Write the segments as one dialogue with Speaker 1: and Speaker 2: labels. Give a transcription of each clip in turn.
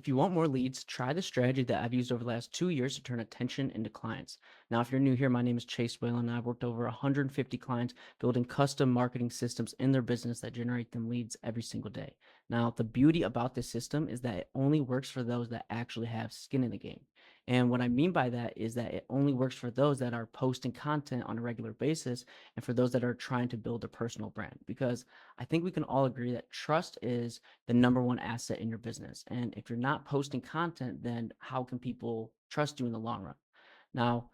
Speaker 1: If you want more leads, try the strategy that I've used over the last 2 years to turn attention into clients. Now, if you're new here, my name is Chase Whalen, and I've worked over 150 clients building custom marketing systems in their business that generate them leads every single day. Now, the beauty about this system is that it only works for those that actually have skin in the game. And what I mean by that is that it only works for those that are posting content on a regular basis and for those that are trying to build a personal brand. Because I think we can all agree that trust is the number one asset in your business. And if you're not posting content, then how can people trust you in the long run? Now,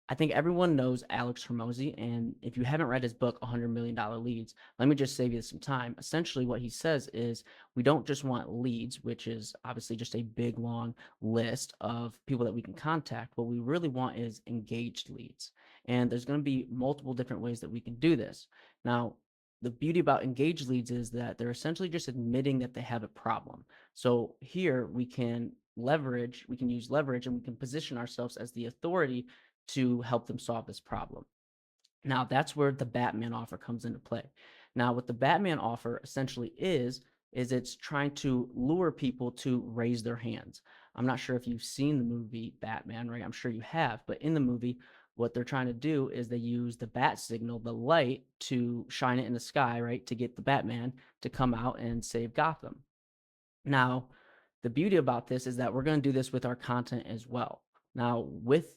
Speaker 1: I think everyone knows Alex Hormozy, and if you haven't read his book, $100 Million Leads, let me just save you some time. Essentially, what he says is we don't just want leads, which is obviously just a big, long list of people that we can contact. What we really want is engaged leads. And there's going to be multiple different ways that we can do this. Now, the beauty about engaged leads is that they're essentially just admitting that they have a problem. So here we can use leverage and we can position ourselves as the authority to help them solve this problem. Now, that's where the Batman offer comes into play. Now, what the Batman offer essentially is it's trying to lure people to raise their hands. I'm not sure if you've seen the movie Batman, right? I'm sure you have, but in the movie, what they're trying to do is they use the bat signal, the light, to shine it in the sky, right? To get the Batman to come out and save Gotham. Now, the beauty about this is that we're going to do this with our content as well. Now, with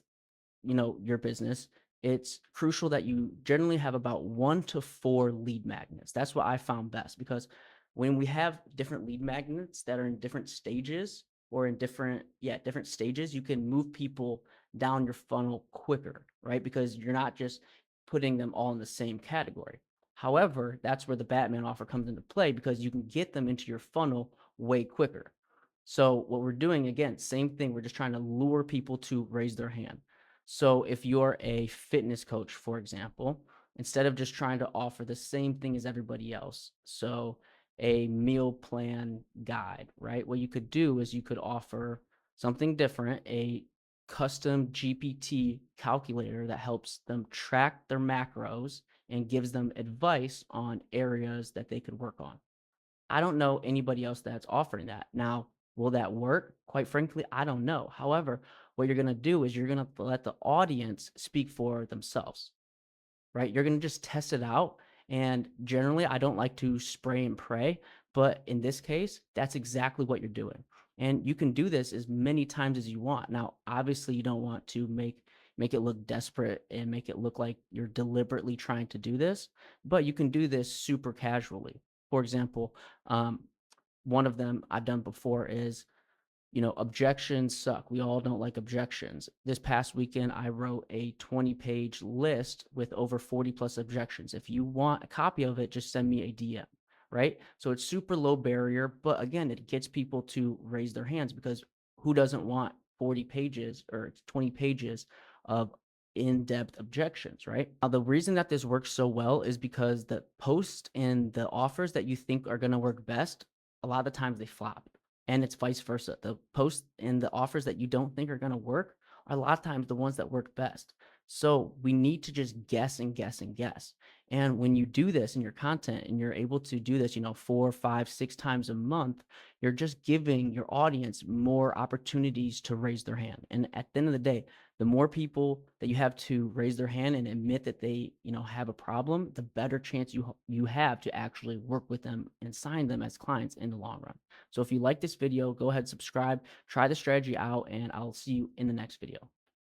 Speaker 1: your business, it's crucial that you generally have about 1 to 4 lead magnets. That's what I found best because when we have different lead magnets that are in different stages or in different stages, you can move people down your funnel quicker, right? Because you're not just putting them all in the same category. However, that's where the Batman offer comes into play because you can get them into your funnel way quicker. So what we're doing, again, same thing. We're just trying to lure people to raise their hand. So if you're a fitness coach, for example, instead of just trying to offer the same thing as everybody else, so a meal plan guide, right? What you could do is you could offer something different, a custom GPT calculator that helps them track their macros and gives them advice on areas that they could work on. I don't know anybody else that's offering that. Now, will that work? Quite frankly, I don't know. However, what you're going to do is you're going to let the audience speak for themselves, right? You're going to just test it out. And generally, I don't like to spray and pray, but in this case, that's exactly what you're doing. And you can do this as many times as you want. Now, obviously, you don't want to make it look desperate and make it look like you're deliberately trying to do this, but you can do this super casually. For example, um, one of them I've done before is, objections suck. We all don't like objections. This past weekend, I wrote a 20-page list with over 40 plus objections. If you want a copy of it, just send me a DM, right? So it's super low barrier, but again, it gets people to raise their hands because who doesn't want 40 pages or 20 pages of in-depth objections, right? Now, the reason that this works so well is because the posts and the offers that you think are going to work best, a lot of times they flop. And it's vice versa. The posts and the offers that you don't think are going to work are a lot of times the ones that work best. So we need to just guess and guess and guess. And when you do this in your content and you're able to do this, 4, 5, 6 times a month, you're just giving your audience more opportunities to raise their hand. And at the end of the day, the more people that you have to raise their hand and admit that they, have a problem, the better chance you have to actually work with them and sign them as clients in the long run. So if you like this video, go ahead, subscribe, try the strategy out, and I'll see you in the next video.